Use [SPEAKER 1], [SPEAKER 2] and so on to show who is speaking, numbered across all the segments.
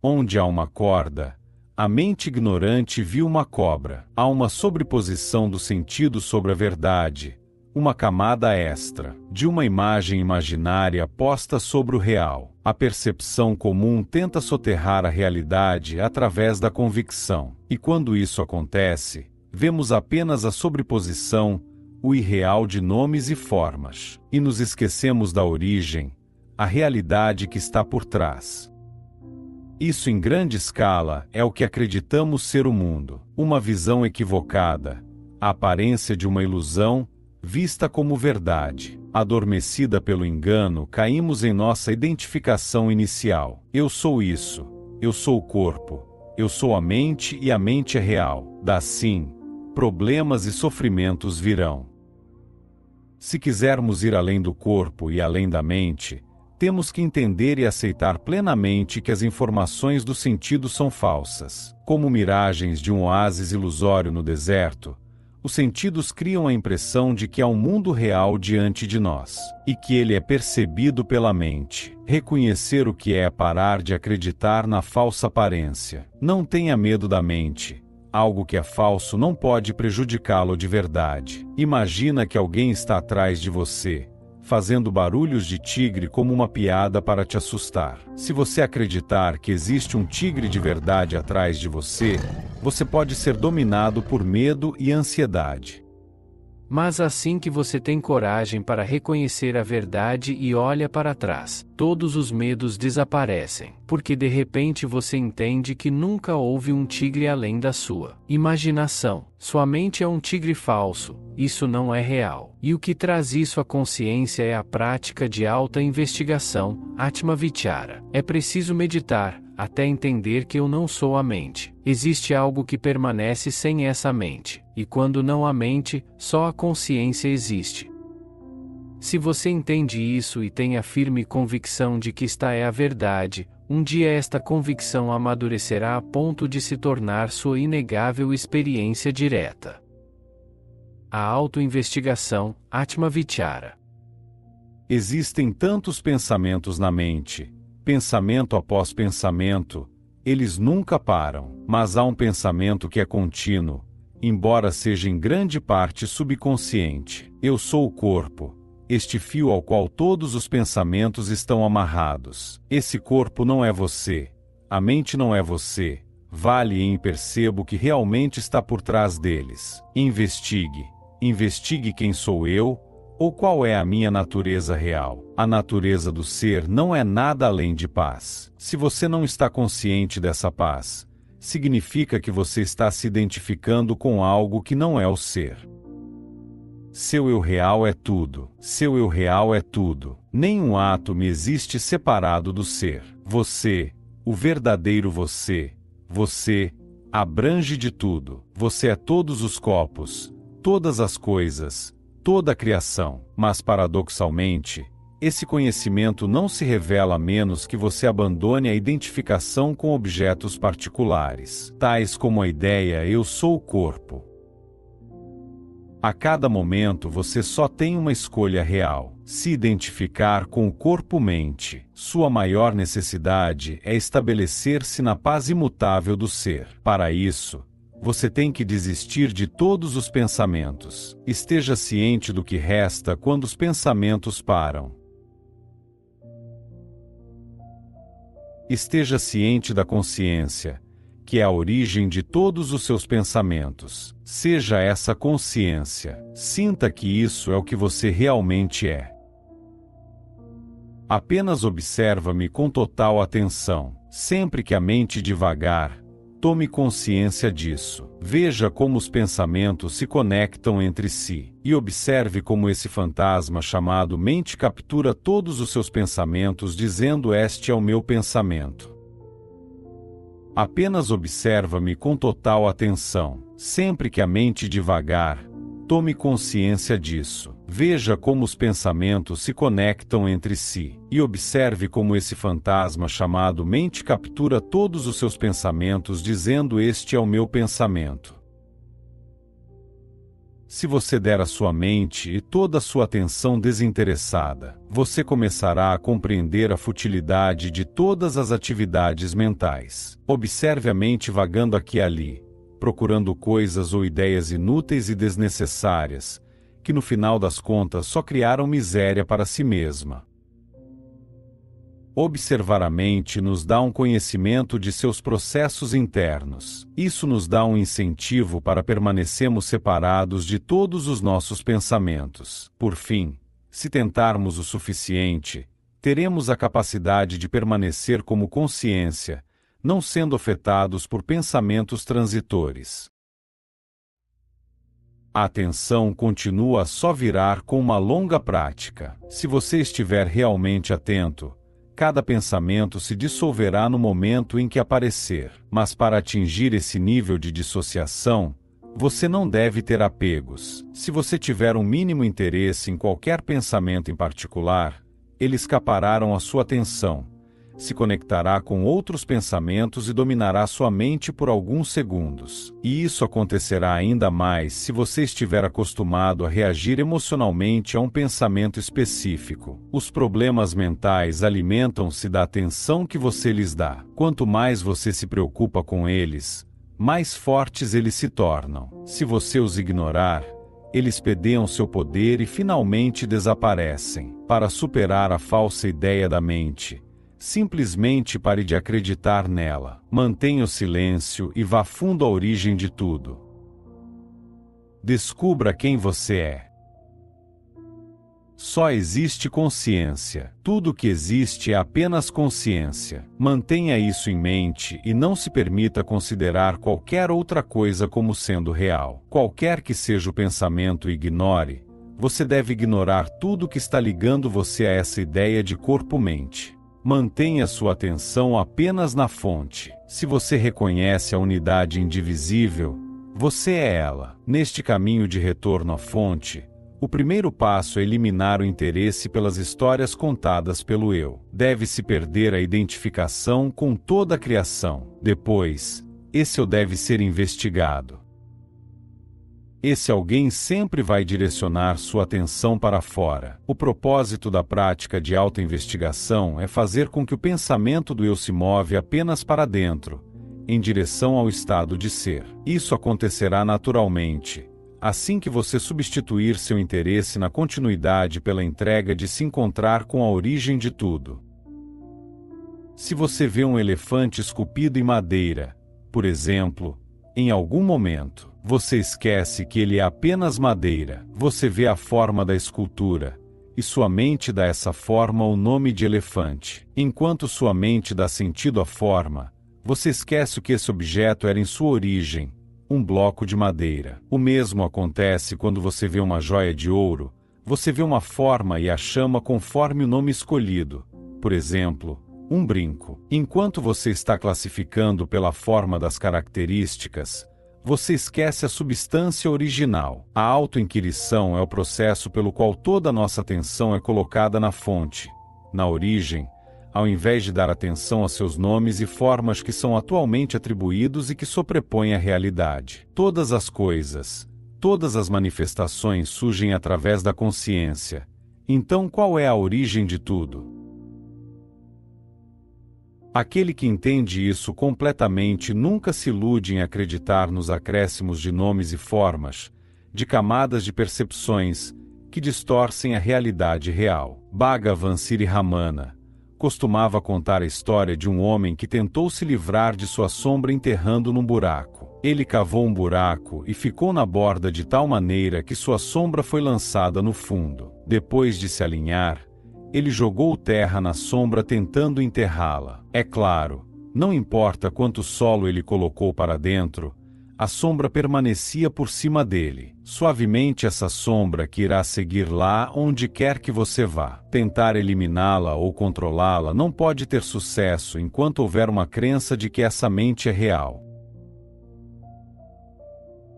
[SPEAKER 1] Onde há uma corda, a mente ignorante viu uma cobra. Há uma sobreposição do sentido sobre a verdade, uma camada extra, de uma imagem imaginária posta sobre o real. A percepção comum tenta soterrar a realidade através da convicção. E quando isso acontece, vemos apenas a sobreposição, o irreal de nomes e formas. E nos esquecemos da origem, a realidade que está por trás. Isso em grande escala é o que acreditamos ser o mundo. Uma visão equivocada, a aparência de uma ilusão, vista como verdade. Adormecida pelo engano, caímos em nossa identificação inicial. Eu sou isso. Eu sou o corpo. Eu sou a mente e a mente é real. Daí, problemas e sofrimentos virão. Se quisermos ir além do corpo e além da mente, temos que entender e aceitar plenamente que as informações do sentido são falsas. Como miragens de um oásis ilusório no deserto, os sentidos criam a impressão de que há um mundo real diante de nós, e que ele é percebido pela mente. Reconhecer o que é parar de acreditar na falsa aparência. Não tenha medo da mente. Algo que é falso não pode prejudicá-lo de verdade. Imagina que alguém está atrás de você, fazendo barulhos de tigre como uma piada para te assustar. Se você acreditar que existe um tigre de verdade atrás de você, você pode ser dominado por medo e ansiedade.
[SPEAKER 2] Mas assim que você tem coragem para reconhecer a verdade e olha para trás, todos os medos desaparecem, porque de repente você entende que nunca houve um tigre além da sua imaginação. Sua mente é um tigre falso, isso não é real. E o que traz isso à consciência é a prática de alta investigação, Atma Vichara. É preciso meditar, até entender que eu não sou a mente. Existe algo que permanece sem essa mente, e quando não há mente, só a consciência existe. Se você entende isso e tem a firme convicção de que esta é a verdade, um dia esta convicção amadurecerá a ponto de se tornar sua inegável experiência direta. A autoinvestigação, Atma Vichara.
[SPEAKER 1] Existem tantos pensamentos na mente, pensamento após pensamento, eles nunca param, mas há um pensamento que é contínuo, embora seja em grande parte subconsciente. Eu sou o corpo, este fio ao qual todos os pensamentos estão amarrados. Esse corpo não é você, a mente não é você, vale e percebo o que realmente está por trás deles. Investigue quem sou eu, ou qual é a minha natureza real. A natureza do ser não é nada além de paz. Se você não está consciente dessa paz, significa que você está se identificando com algo que não é o ser. Seu eu real é tudo. Seu eu real é tudo. Nenhum átomo existe separado do ser. Você, o verdadeiro você, abrange de tudo. Você é todos os copos, todas as coisas, toda a criação. Mas paradoxalmente, esse conhecimento não se revela a menos que você abandone a identificação com objetos particulares, tais como a ideia eu sou o corpo. A cada momento você só tem uma escolha real: se identificar com o corpo-mente. Sua maior necessidade é estabelecer-se na paz imutável do ser. Para isso, você tem que desistir de todos os pensamentos. Esteja ciente do que resta quando os pensamentos param. Esteja ciente da consciência, que é a origem de todos os seus pensamentos. Seja essa consciência. Sinta que isso é o que você realmente é. Apenas observa-me com total atenção. Sempre que a mente divagar, tome consciência disso. Veja como os pensamentos se conectam entre si. E observe como esse fantasma chamado mente captura todos os seus pensamentos dizendo: este é o meu pensamento. Apenas observa-me com total atenção. Sempre que a mente divagar, tome consciência disso. Veja como os pensamentos se conectam entre si. E observe como esse fantasma chamado mente captura todos os seus pensamentos dizendo: este é o meu pensamento. Se você der à sua mente e toda a sua atenção desinteressada, você começará a compreender a futilidade de todas as atividades mentais. Observe a mente vagando aqui e ali, procurando coisas ou ideias inúteis e desnecessárias, que no final das contas só criaram miséria para si mesma. Observar a mente nos dá um conhecimento de seus processos internos. Isso nos dá um incentivo para permanecermos separados de todos os nossos pensamentos. Por fim, se tentarmos o suficiente, teremos a capacidade de permanecer como consciência, não sendo afetados por pensamentos transitores. A atenção continua a só virar com uma longa prática. Se você estiver realmente atento, cada pensamento se dissolverá no momento em que aparecer. Mas para atingir esse nível de dissociação, você não deve ter apegos. Se você tiver um mínimo interesse em qualquer pensamento em particular, ele escapará à sua atenção, se conectará com outros pensamentos e dominará sua mente por alguns segundos. E isso acontecerá ainda mais se você estiver acostumado a reagir emocionalmente a um pensamento específico. Os problemas mentais alimentam-se da atenção que você lhes dá. Quanto mais você se preocupa com eles, mais fortes eles se tornam. Se você os ignorar, eles perderam seu poder e finalmente desaparecem. Para superar a falsa ideia da mente, simplesmente pare de acreditar nela. Mantenha o silêncio e vá fundo à origem de tudo. Descubra quem você é. Só existe consciência. Tudo o que existe é apenas consciência. Mantenha isso em mente e não se permita considerar qualquer outra coisa como sendo real. Qualquer que seja o pensamento, ignore. Você deve ignorar tudo que está ligando você a essa ideia de corpo-mente. Mantenha sua atenção apenas na fonte. Se você reconhece a unidade indivisível, você é ela. Neste caminho de retorno à fonte, o primeiro passo é eliminar o interesse pelas histórias contadas pelo eu. Deve-se perder a identificação com toda a criação. Depois, esse eu deve ser investigado. Esse alguém sempre vai direcionar sua atenção para fora. O propósito da prática de autoinvestigação é fazer com que o pensamento do eu se move apenas para dentro, em direção ao estado de ser. Isso acontecerá naturalmente, assim que você substituir seu interesse na continuidade pela entrega de se encontrar com a origem de tudo. Se você vê um elefante esculpido em madeira, por exemplo, em algum momento, você esquece que ele é apenas madeira. Você vê a forma da escultura, e sua mente dá essa forma o nome de elefante. Enquanto sua mente dá sentido à forma, você esquece o que esse objeto era em sua origem, um bloco de madeira. O mesmo acontece quando você vê uma joia de ouro. Você vê uma forma e a chama conforme o nome escolhido. Por exemplo, um brinco. Enquanto você está classificando pela forma das características, você esquece a substância original. A autoinquirição é o processo pelo qual toda a nossa atenção é colocada na fonte, na origem, ao invés de dar atenção a seus nomes e formas que são atualmente atribuídos e que sobrepõem a realidade. Todas as coisas, todas as manifestações surgem através da consciência. Então, qual é a origem de tudo? Aquele que entende isso completamente nunca se ilude em acreditar nos acréscimos de nomes e formas, de camadas de percepções, que distorcem a realidade real. Bhagavan Sri Ramana costumava contar a história de um homem que tentou se livrar de sua sombra enterrando num buraco. Ele cavou um buraco e ficou na borda de tal maneira que sua sombra foi lançada no fundo. Depois de se alinhar, ele jogou terra na sombra tentando enterrá-la. É claro, não importa quanto solo ele colocou para dentro, a sombra permanecia por cima dele. Suavemente essa sombra que irá seguir lá onde quer que você vá. Tentar eliminá-la ou controlá-la não pode ter sucesso enquanto houver uma crença de que essa mente é real.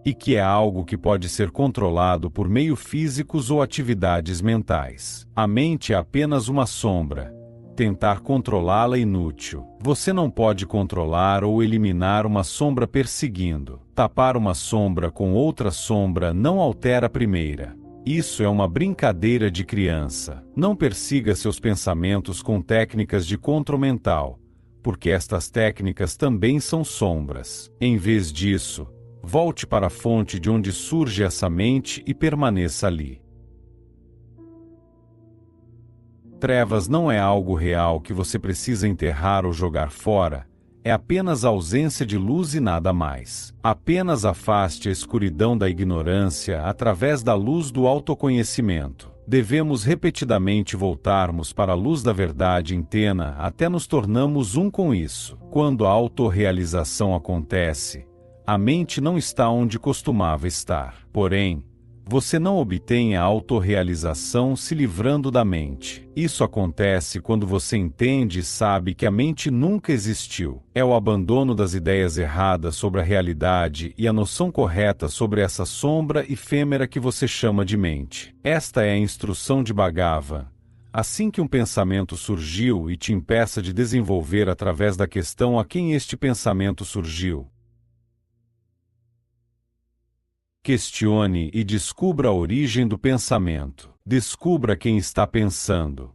[SPEAKER 1] E que é algo que pode ser controlado por meio físicos ou atividades mentais. A mente é apenas uma sombra, Tentar controlá-la é inútil. Você não pode controlar ou eliminar uma sombra perseguindo. Tapar uma sombra com outra sombra não altera a primeira. Isso é uma brincadeira de criança. Não persiga seus pensamentos com técnicas de controle mental, porque estas técnicas também são sombras. Em vez disso, volte para a fonte de onde surge essa mente e permaneça ali. Trevas não é algo real que você precisa enterrar ou jogar fora, é apenas a ausência de luz e nada mais. Apenas afaste a escuridão da ignorância através da luz do autoconhecimento. Devemos repetidamente voltarmos para a luz da verdade interna até nos tornarmos um com isso. Quando a autorrealização acontece, a mente não está onde costumava estar. Porém, você não obtém a autorrealização se livrando da mente. Isso acontece quando você entende e sabe que a mente nunca existiu. É o abandono das ideias erradas sobre a realidade e a noção correta sobre essa sombra efêmera que você chama de mente. Esta é a instrução de Bhagavan. Assim que um pensamento surgiu e te impeça de desenvolver através da questão a quem este pensamento surgiu, questione e descubra a origem do pensamento. Descubra quem está pensando.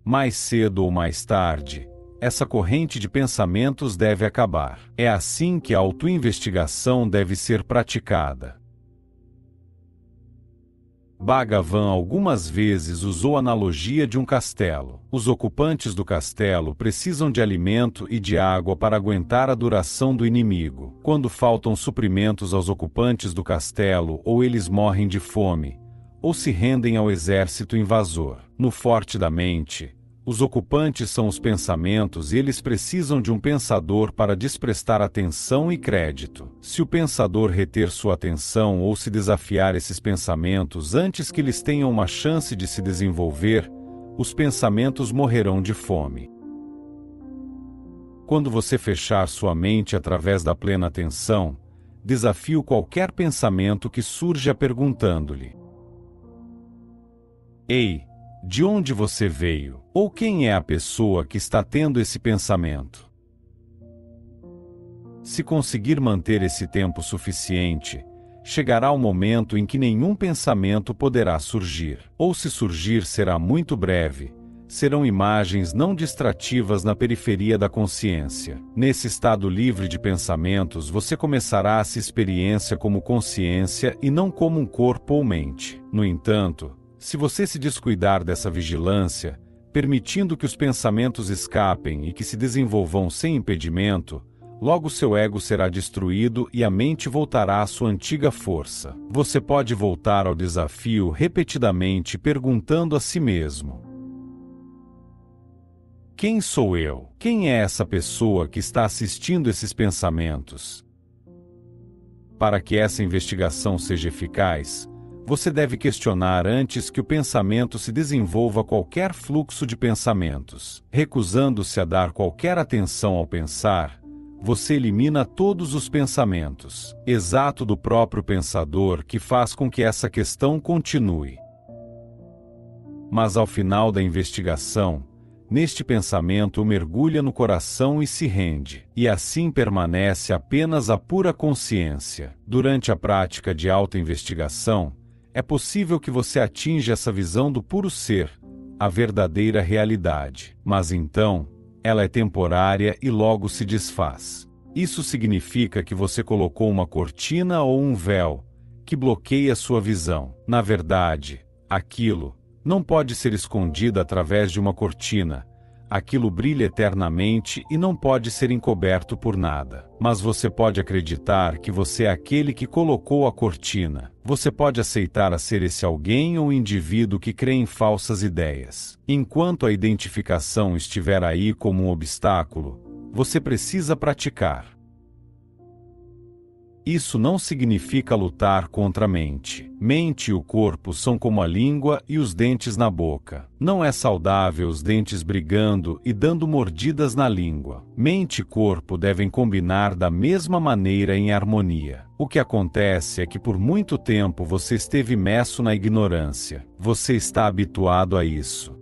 [SPEAKER 1] Mais cedo ou mais tarde, essa corrente de pensamentos deve acabar. É assim que a autoinvestigação deve ser praticada. Bhagavan algumas vezes usou a analogia de um castelo. Os ocupantes do castelo precisam de alimento e de água para aguentar a duração do inimigo. Quando faltam suprimentos aos ocupantes do castelo, ou eles morrem de fome, ou se rendem ao exército invasor. No forte da mente, os ocupantes são os pensamentos e eles precisam de um pensador para desprestar atenção e crédito. Se o pensador reter sua atenção ou se desafiar esses pensamentos antes que eles tenham uma chance de se desenvolver, os pensamentos morrerão de fome. Quando você fechar sua mente através da plena atenção, desafie qualquer pensamento que surja perguntando-lhe: Ei, de onde você veio? Ou quem é a pessoa que está tendo esse pensamento? Se conseguir manter esse tempo suficiente, chegará o momento em que nenhum pensamento poderá surgir. Ou se surgir será muito breve, serão imagens não distrativas na periferia da consciência. Nesse estado livre de pensamentos, você começará a se experiência como consciência e não como um corpo ou mente. No entanto, se você se descuidar dessa vigilância, permitindo que os pensamentos escapem e que se desenvolvam sem impedimento, logo seu ego será destruído e a mente voltará à sua antiga força. Você pode voltar ao desafio repetidamente perguntando a si mesmo: quem sou eu? Quem é essa pessoa que está assistindo esses pensamentos? Para que essa investigação seja eficaz, você deve questionar antes que o pensamento se desenvolva qualquer fluxo de pensamentos. Recusando-se a dar qualquer atenção ao pensar, você elimina todos os pensamentos, exato do próprio pensador que faz com que essa questão continue. Mas ao final da investigação, neste pensamento mergulha no coração e se rende, e assim permanece apenas a pura consciência. Durante a prática de autoinvestigação, é possível que você atinja essa visão do puro ser, a verdadeira realidade. Mas então, ela é temporária e logo se desfaz. Isso significa que você colocou uma cortina ou um véu, que bloqueia sua visão. Na verdade, aquilo não pode ser escondido através de uma cortina. Aquilo brilha eternamente e não pode ser encoberto por nada. Mas você pode acreditar que você é aquele que colocou a cortina. Você pode aceitar a ser esse alguém ou indivíduo que crê em falsas ideias. Enquanto a identificação estiver aí como um obstáculo, você precisa praticar. Isso não significa lutar contra a mente. Mente e o corpo são como a língua e os dentes na boca. Não é saudável os dentes brigando e dando mordidas na língua. Mente e corpo devem combinar da mesma maneira em harmonia. O que acontece é que por muito tempo você esteve imerso na ignorância. Você está habituado a isso.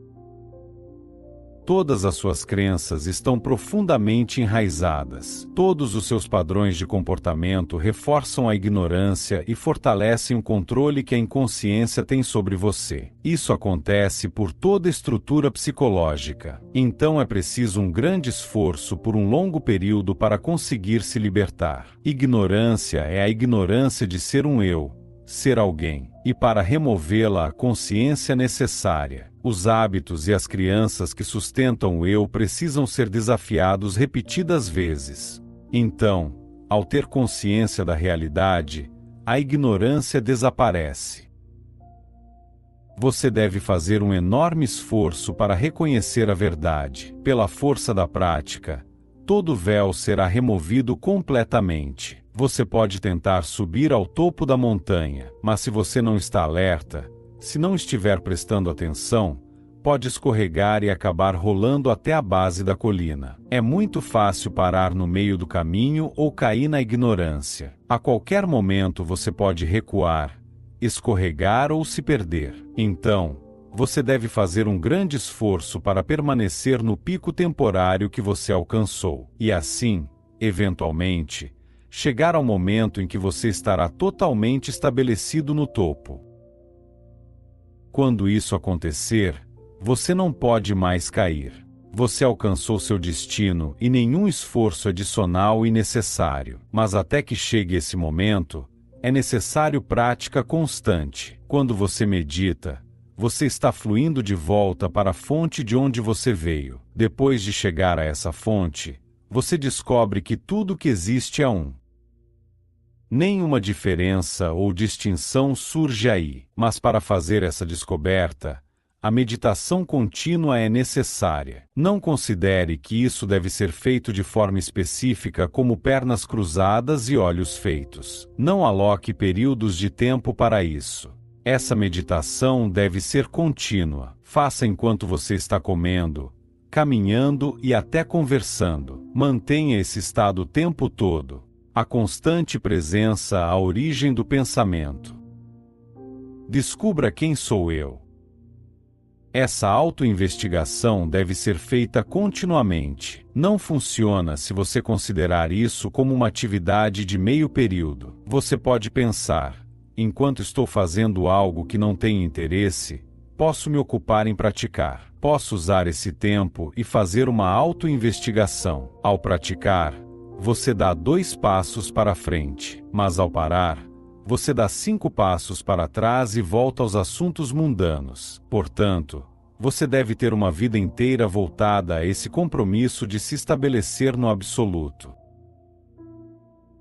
[SPEAKER 1] Todas as suas crenças estão profundamente enraizadas. Todos os seus padrões de comportamento reforçam a ignorância e fortalecem o controle que a inconsciência tem sobre você. Isso acontece por toda estrutura psicológica. Então é preciso um grande esforço por um longo período para conseguir se libertar. Ignorância é a ignorância de ser um eu, ser alguém, e para removê-la a consciência necessária. Os hábitos e as crianças que sustentam o eu precisam ser desafiados repetidas vezes. Então, ao ter consciência da realidade, a ignorância desaparece. Você deve fazer um enorme esforço para reconhecer a verdade. Pela força da prática, todo véu será removido completamente. Você pode tentar subir ao topo da montanha, mas se você não está alerta, se não estiver prestando atenção, pode escorregar e acabar rolando até a base da colina. É muito fácil parar no meio do caminho ou cair na ignorância. A qualquer momento você pode recuar, escorregar ou se perder. Então, você deve fazer um grande esforço para permanecer no pico temporário que você alcançou. E assim, eventualmente, chegar ao momento em que você estará totalmente estabelecido no topo. Quando isso acontecer, você não pode mais cair. Você alcançou seu destino e nenhum esforço adicional é necessário. Mas até que chegue esse momento, é necessário prática constante. Quando você medita, você está fluindo de volta para a fonte de onde você veio. Depois de chegar a essa fonte, você descobre que tudo que existe é um. Nenhuma diferença ou distinção surge aí. Mas para fazer essa descoberta, a meditação contínua é necessária. Não considere que isso deve ser feito de forma específica como pernas cruzadas e olhos feitos. Não aloque períodos de tempo para isso. Essa meditação deve ser contínua. Faça enquanto você está comendo, caminhando e até conversando. Mantenha esse estado o tempo todo. A constante presença à origem do pensamento. Descubra quem sou eu. Essa autoinvestigação deve ser feita continuamente. Não funciona se você considerar isso como uma atividade de meio período. Você pode pensar: enquanto estou fazendo algo que não tem interesse, posso me ocupar em praticar. Posso usar esse tempo e fazer uma autoinvestigação. Ao praticar, você dá 2 passos para frente, mas ao parar, você dá 5 passos para trás e volta aos assuntos mundanos. Portanto, você deve ter uma vida inteira voltada a esse compromisso de se estabelecer no absoluto.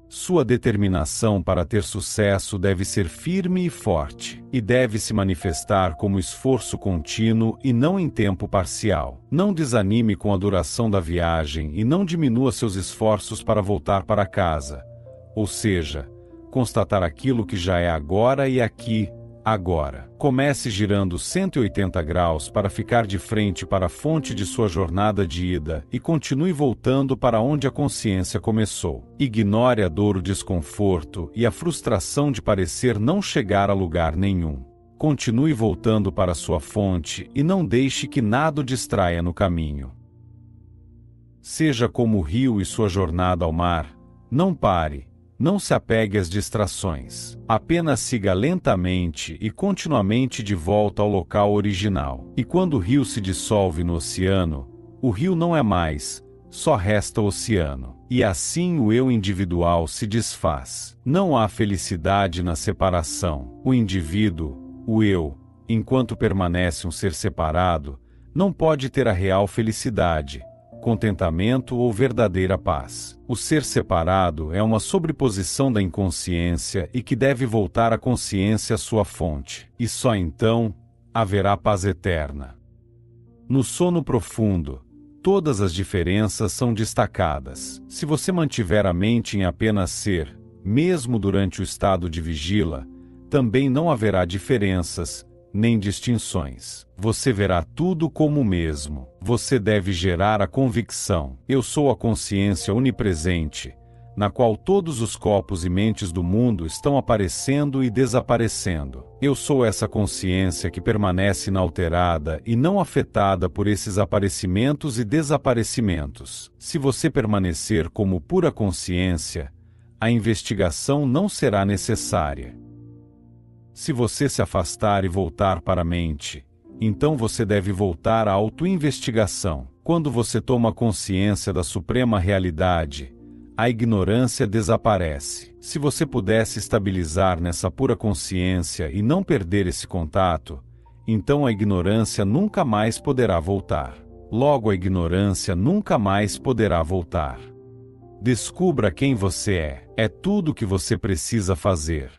[SPEAKER 1] Sua determinação para ter sucesso deve ser firme e forte, e deve se manifestar como esforço contínuo e não em tempo parcial. Não desanime com a duração da viagem e não diminua seus esforços para voltar para casa, ou seja, constatar aquilo que já é agora e aqui, agora. Comece girando 180 graus para ficar de frente para a fonte de sua jornada de ida e continue voltando para onde a consciência começou. Ignore a dor, o desconforto e a frustração de parecer não chegar a lugar nenhum. Continue voltando para sua fonte e não deixe que nada o distraia no caminho. Seja como o rio e sua jornada ao mar, não pare. Não se apegue às distrações. Apenas siga lentamente e continuamente de volta ao local original. E quando o rio se dissolve no oceano, o rio não é mais, só resta o oceano. E assim o eu individual se desfaz. Não há felicidade na separação. O indivíduo, o eu, enquanto permanece um ser separado, não pode ter a real felicidade, contentamento ou verdadeira paz. O ser separado é uma sobreposição da inconsciência e que deve voltar a consciência à sua fonte. E só então haverá paz eterna. No sono profundo, todas as diferenças são destacadas. Se você mantiver a mente em apenas ser, mesmo durante o estado de vigília, também não haverá diferenças, nem distinções. Você verá tudo como o mesmo. Você deve gerar a convicção: eu sou a consciência onipresente, na qual todos os corpos e mentes do mundo estão aparecendo e desaparecendo. Eu sou essa consciência que permanece inalterada e não afetada por esses aparecimentos e desaparecimentos. Se você permanecer como pura consciência, a investigação não será necessária. Se você se afastar e voltar para a mente, então você deve voltar à auto-investigação. Quando você toma consciência da suprema realidade, a ignorância desaparece. Se você pudesse estabilizar nessa pura consciência e não perder esse contato, então a ignorância nunca mais poderá voltar. Logo, a ignorância nunca mais poderá voltar. Descubra quem você é. É tudo o que você precisa fazer.